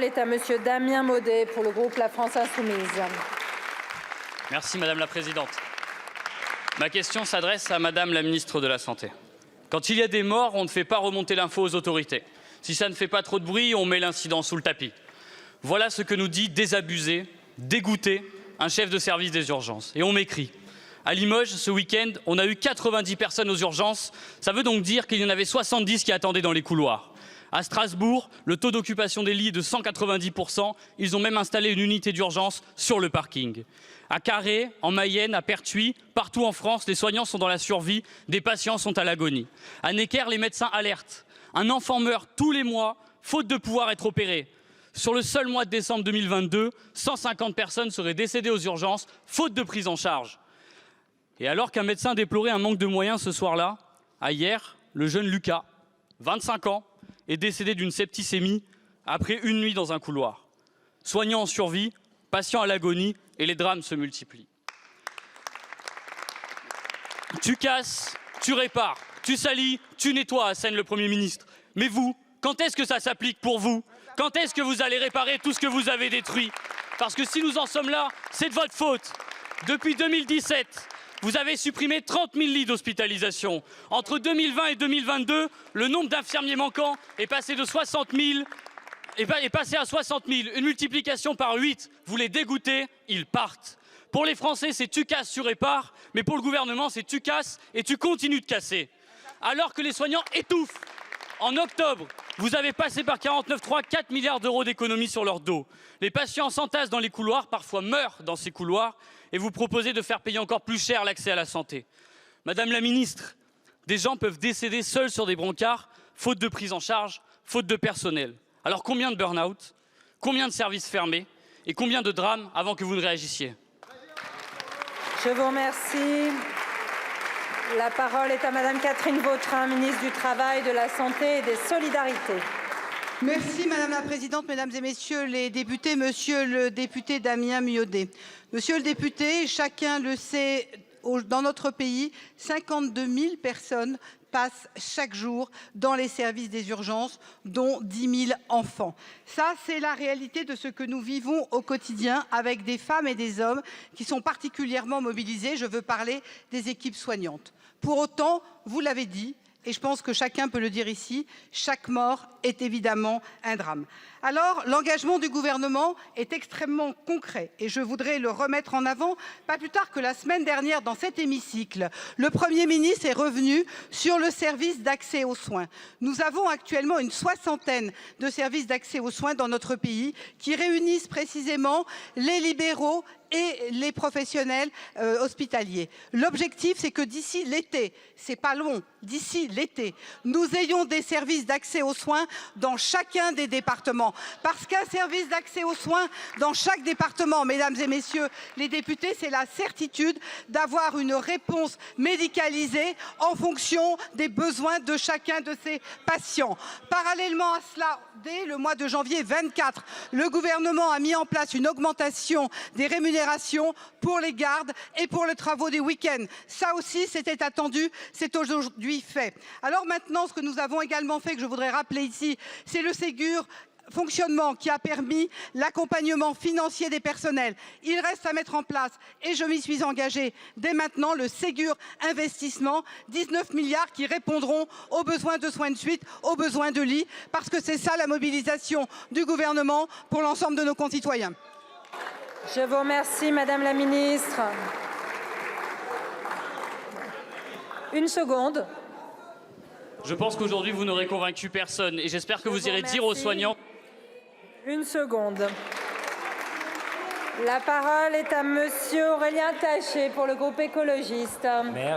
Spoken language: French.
Est à Monsieur Damien Maudet pour le groupe La France Insoumise. Merci Madame la Présidente. Ma question s'adresse à Madame la Ministre de la Santé. Quand il y a des morts, on ne fait pas remonter l'info aux autorités. Si ça ne fait pas trop de bruit, on met l'incident sous le tapis. Voilà ce que nous dit désabusé, dégoûté, un chef de service des urgences. Et on m'écrit. À Limoges, ce week-end, on a eu 90 personnes aux urgences. Ça veut donc dire qu'il y en avait 70 qui attendaient dans les couloirs. À Strasbourg, le taux d'occupation des lits est de 190%. Ils ont même installé une unité d'urgence sur le parking. À Carré, en Mayenne, à Pertuis, partout en France, les soignants sont dans la survie, des patients sont à l'agonie. À Necker, les médecins alertent. Un enfant meurt tous les mois, faute de pouvoir être opéré. Sur le seul mois de décembre 2022, 150 personnes seraient décédées aux urgences, faute de prise en charge. Et alors qu'un médecin déplorait un manque de moyens ce soir-là, hier, le jeune Lucas, 25 ans, est décédé d'une septicémie après une nuit dans un couloir. Soignants en survie, patients à l'agonie et les drames se multiplient. Tu casses, tu répares, tu salis, tu nettoies, assène le Premier ministre. Mais vous, quand est-ce que ça s'applique pour vous? Quand est-ce que vous allez réparer tout ce que vous avez détruit? Parce que si nous en sommes là, c'est de votre faute. Depuis 2017, vous avez supprimé 30 000 lits d'hospitalisation. Entre 2020 et 2022, le nombre d'infirmiers manquants est passé de 60 000 est passé à 60 000. Une multiplication par 8. Vous les dégoûtez, ils partent. Pour les Français, c'est tu casses, tu répares. Mais pour le gouvernement, c'est tu casses et tu continues de casser. Alors que les soignants étouffent. En octobre, vous avez passé par 49.3 4 milliards d'euros d'économies sur leur dos. Les patients s'entassent dans les couloirs, parfois meurent dans ces couloirs, et vous proposez de faire payer encore plus cher l'accès à la santé. Madame la ministre, des gens peuvent décéder seuls sur des brancards, faute de prise en charge, faute de personnel. Alors combien de burn-out, combien de services fermés et combien de drames avant que vous ne réagissiez? Je vous remercie. La parole est à Madame Catherine Vautrin, ministre du Travail, de la Santé et des Solidarités. Merci Madame la Présidente, Mesdames et Messieurs les députés, Monsieur le député Damien Maudet. Monsieur le député, chacun le sait, dans notre pays, 52 000 personnes passent chaque jour dans les services des urgences, dont 10 000 enfants. Ça, c'est la réalité de ce que nous vivons au quotidien avec des femmes et des hommes qui sont particulièrement mobilisés. Je veux parler des équipes soignantes. Pour autant, vous l'avez dit, et je pense que chacun peut le dire ici, chaque mort est évidemment un drame. Alors, l'engagement du gouvernement est extrêmement concret et je voudrais le remettre en avant. Pas plus tard que la semaine dernière, dans cet hémicycle, le Premier ministre est revenu sur le service d'accès aux soins. Nous avons actuellement une soixantaine de services d'accès aux soins dans notre pays qui réunissent précisément les libéraux et les professionnels hospitaliers. L'objectif, c'est que d'ici l'été, c'est pas long, d'ici l'été, nous ayons des services d'accès aux soins dans chacun des départements. Parce qu'un service d'accès aux soins dans chaque département, mesdames et messieurs les députés, c'est la certitude d'avoir une réponse médicalisée en fonction des besoins de chacun de ces patients. Parallèlement à cela, dès le mois de janvier 24, le gouvernement a mis en place une augmentation des rémunérations pour les gardes et pour les travaux des week-ends. Ça aussi, c'était attendu, c'est aujourd'hui fait. Alors maintenant, ce que nous avons également fait, que je voudrais rappeler ici, c'est le Ségur fonctionnement qui a permis l'accompagnement financier des personnels. Il reste à mettre en place, et je m'y suis engagée dès maintenant, le Ségur investissement, 19 milliards qui répondront aux besoins de soins de suite, aux besoins de lits, parce que c'est ça la mobilisation du gouvernement pour l'ensemble de nos concitoyens. Je vous remercie, Madame la Ministre. Une seconde. Je pense qu'aujourd'hui, vous n'aurez convaincu personne et j'espère que vous irez dire aux soignants... Une seconde. La parole est à Monsieur Aurélien Taché pour le groupe écologiste.